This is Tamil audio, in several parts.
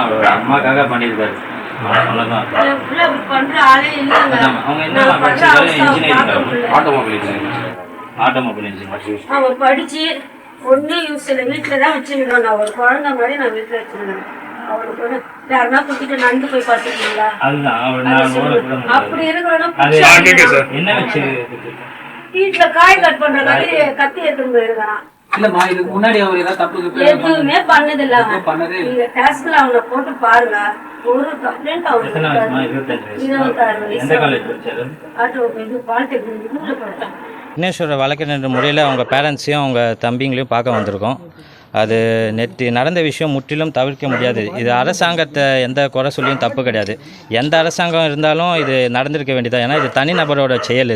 அவர் அம்மாக்காக பண்ணியிருக்காரு. அவ்வளோதான். அவங்க என்ன படிச்சிருக்காரு? Engineering, automobile engineer. அவன் படிச்சு ஒன்றும் யூஸ் இல்லை, வீட்டில் தான் வச்சுருக்கான். நான் ஒரு குழந்தை மாதிரி நான் வீட்டில் வச்சுருக்கேன். அவனுக்கு வந்து யாருன்னா குத்திட்டு நடந்து போய் பார்த்துருக்கீங்களா? அப்படி இருக்கிறோம். என்ன வச்சு வீட்டில் காய் கட் பண்ற மாதிரி கத்தி எடுத்துட்டு போயிருக்கான். இல்லம்மா, இதுக்கு முன்னாடி அவர் ஏதாவது தப்பு எதுவுமே பண்ணது இல்ல. நீங்க டெஸ்ட்ல அவனை போட்டு பாருங்க, ஒரு கம்ப்ளைண்ட் அவனுக்கு. 26 ஆட்டோ பாலிடெக்னிக் படித்தான். விக்னேஸ்வரர் வழக்கறிஞர் முறையில் அவங்க பேரண்ட்ஸையும் அவங்க தம்பிங்களையும் பார்க்க வந்திருக்கோம். அது நேற்று நடந்த விஷயம் முற்றிலும் தவிர்க்க முடியாது. இது அரசாங்கத்தை எந்த குறை சொல்லியும் தப்பு கிடையாது. எந்த அரசாங்கம் இருந்தாலும் இது நடந்திருக்க வேண்டியதான். ஏன்னா இது தனிநபரோட செயல்.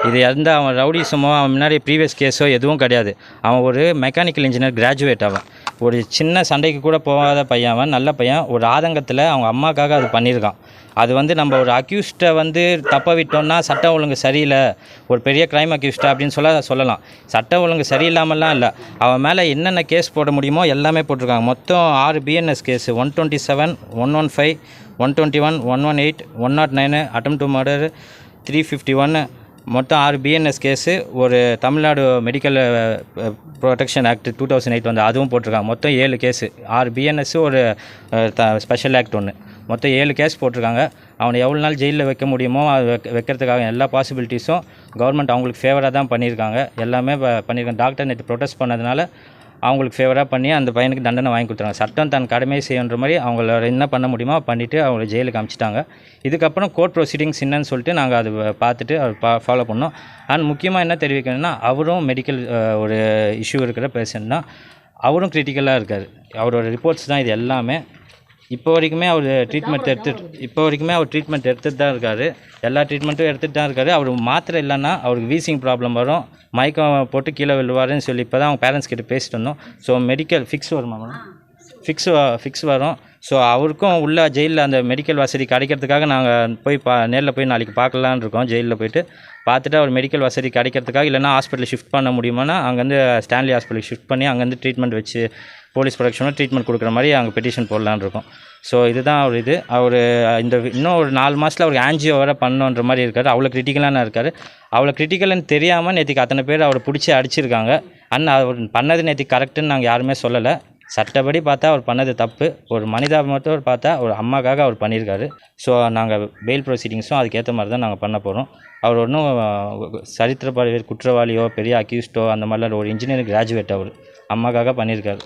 இது எந்த அவன் ரவுடிசமோ அவன் முன்னாடி ப்ரீவியஸ் கேஸோ எதுவும் கிடையாது. அவன் ஒரு மெக்கானிக்கல் இன்ஜினியர் கிராஜுவேட். அவன் ஒரு சின்ன சண்டைக்கு கூட போகாத பையன். அவன் நல்ல பையன். ஒரு ஆதங்கத்தில் அவங்க அம்மாக்காக அது பண்ணியிருக்கான். அது வந்து நம்ம ஒரு அக்யூஸ்ட்டை வந்து தப்ப விட்டோம்னா சட்டம் ஒழுங்கு சரியில்லை, ஒரு பெரிய க்ரைம் அக்யூஸ்ட்டை அப்படின்னு சொல்லலாம். சட்டம் ஒழுங்கு சரியில்லாமலாம் இல்லை. அவன் மேலே என்னென்ன கேஸ் போட முடியுமோ எல்லாமே போட்டிருக்காங்க. மொத்தம் 6 BNS case, 127, 115, 121, 118, 109, attempt to murder, 351, மொத்தம் 6 பிஎன்எஸ் கேஸு. ஒரு தமிழ்நாடு மெடிக்கல் ப்ரொடெக்ஷன் ஆக்ட் 2008 வந்து அதுவும் போட்டிருக்காங்க. மொத்தம் 7 கேஸு, 6 பிஎன்எஸ்ஸு, ஒரு ஸ்பெஷல் ஆக்ட் ஒன்று, மொத்தம் 7 கேஸ் போட்டிருக்காங்க. அவனை எவ்வளோ நாள் ஜெயிலில் வைக்க முடியுமோ அது வைக்கிறதுக்காக எல்லா பாசிபிலிட்டிஸும் கவர்மெண்ட் அவங்களுக்கு ஃபேவராக தான் பண்ணியிருக்காங்க. எல்லாமே பண்ணியிருக்காங்க. டாக்டர் நேற்று ப்ரொடெஸ்ட் பண்ணதுனால அவங்களுக்கு ஃபேவராக பண்ணி அந்த பையனுக்கு தண்டனை வாங்கி கொடுத்துறாங்க. சட்டம் தன் கடமையை செய்யன்ற மாதிரி அவங்கள என்ன பண்ண முடியுமோ பண்ணிவிட்டு அவங்கள ஜெயிலுக்கு அனுப்பிச்சிட்டாங்க. இதுக்கப்புறம் கோர்ட் ப்ரொசீடிங்ஸ் என்னன்னு சொல்லிட்டு நாங்கள் அது பார்த்துட்டு அவர் ஃபாலோ பண்ணோம். அண்ட் முக்கியமாக என்ன தெரிவிக்கணும்னா, அவரும் மெடிக்கல் ஒரு இஷ்யூ இருக்கிற பேஷண்ட் தான். அவரும் கிரிட்டிக்கலாக இருக்கார். அவரோட ரிப்போர்ட்ஸ் தான் இது எல்லாமே. இப்போ வரைக்குமே அவர் ட்ரீட்மெண்ட் எடுத்துகிட்டு தான் இருக்கார். எல்லா ட்ரீட்மெண்ட்டும் எடுத்துகிட்டு தான் இருக்கார். அவர் மாத்திரை இல்லைன்னா அவருக்கு வீசிங் ப்ராப்ளம் வரும், மயக்கம் போட்டு கீழே விழுவாருன்னு சொல்லி இப்போ தான் அவங்க பேரண்ட்ஸ் கிட்ட பேசிட்டு வந்தோம். ஸோ மெடிக்கல் ஃபிக்ஸ் வருமா மேடம்? ஃபிக்ஸ் வரும். ஸோ அவருக்கும் உள்ள ஜெயிலில் அந்த மெடிக்கல் வசதி கிடைக்கிறதுக்காக நாங்கள் போய் நேரில் போய் நாளைக்கு பார்க்கலான்னு இருக்கோம். ஜெயிலில் போய்ட்டு பார்த்துட்டு அவர் மெடிக்கல் வசதி கிடைக்கிறதுக்காக, இல்லைனா ஹாஸ்பிட்டலில் ஷிஃப்ட் பண்ண முடியுமானா அங்கேருந்து ஸ்டான்லி ஹாஸ்பிட்டலுக்கு ஷிஃப்ட் பண்ணி அங்கேருந்து ட்ரீட்மெண்ட் வச்சு போலீஸ் ப்ரொடெக்ஷனோட ட்ரீட்மெண்ட் கொடுக்குற மாதிரி அங்கே பெட்டிஷன் போடலான்னு இருக்கோம். ஸோ இதுதான் அவர் இன்னும் ஒரு 4 மாதத்தில் அவருக்கு ஆன்ஜியோ வர பண்ணணுன்ற மாதிரி இருக்கார். அவ்வளோ கிரிட்டிக்கலான இருக்கார். அவ்வளோ கிரிட்டிக்கல்னு தெரியாமல் நேற்றுக்கு அத்தனை பேர் அவரை பிடிச்சி அடிச்சிருக்காங்க. அவர் பண்ணது நேற்றுக்கு கரெக்டுன்னு நாங்கள் யாருமே சொல்லலை. சட்டப்படி பார்த்தா அவர் பண்ணது தப்பு. ஒரு மனிதாபிமானத்தோடு பார்த்தா ஒரு அம்மாக்காக அவர் பண்ணியிருக்காரு. ஸோ நாங்கள் பெயில் ப்ரொசீடிங்ஸும் அதுக்கேற்ற மாதிரி தான் நாங்கள் பண்ண போகிறோம். அவர் ஒன்றும் சரித்திரப்பாளி குற்றவாளியோ பெரிய அக்யூஸ்டோ அந்த மாதிரிலாம் ஒரு இன்ஜினியரிங் கிராஜுவேட். அவர் அம்மாக்காக பண்ணியிருக்காரு.